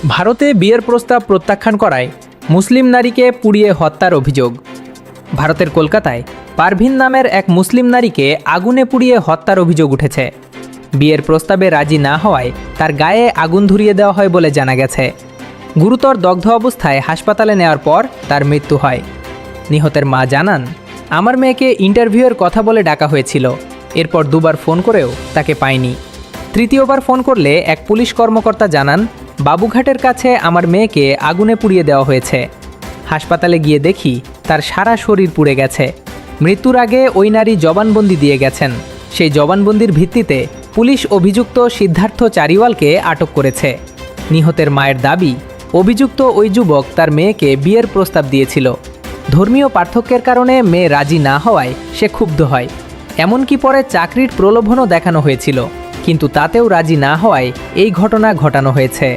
ভারতে বিয়ের প্রস্তাব প্রত্যাখ্যান করায় মুসলিম নারীকে পুড়িয়ে হত্যার অভিযোগ। ভারতের কলকাতায় পারভিন নামের এক মুসলিম নারীকে আগুনে পুড়িয়ে হত্যার অভিযোগ উঠেছে। বিয়ের প্রস্তাবে রাজি না হওয়ায় তার গায়ে আগুন ধরিয়ে দেওয়া হয় বলে জানা গেছে। গুরুতর দগ্ধ অবস্থায় হাসপাতালে নেওয়ার পর তার মৃত্যু হয়। নিহতের মা জানান, আমার মেয়েকে ইন্টারভিউয়ের কথা বলে ডাকা হয়েছিল, এরপর দুবার ফোন করেও তাকে পাইনি। তৃতীয়বার ফোন করলে এক পুলিশ কর্মকর্তা জানান, বাবুঘাটের কাছে আমার মেয়েকে আগুনে পুড়িয়ে দেওয়া হয়েছে। হাসপাতালে গিয়ে দেখি তার সারা শরীর পুড়ে গেছে। মৃত্যুর আগে ওই নারী জবানবন্দি দিয়ে গেছেন। সেই জবানবন্দির ভিত্তিতে পুলিশ অভিযুক্ত সিদ্ধার্থ চারিওয়ালকে আটক করেছে। নিহতের মায়ের দাবি, অভিযুক্ত ওই যুবক তার মেয়েকে বিয়ের প্রস্তাব দিয়েছিল। ধর্মীয় পার্থক্যের কারণে মেয়ে রাজি না হওয়ায় সে ক্ষুব্ধ হয়। এমনকি পরে চাকরির প্রলোভনও দেখানো হয়েছিল, কিন্তু তাতেও রাজি না হওয়ায় এই ঘটনা ঘটানো হয়েছে।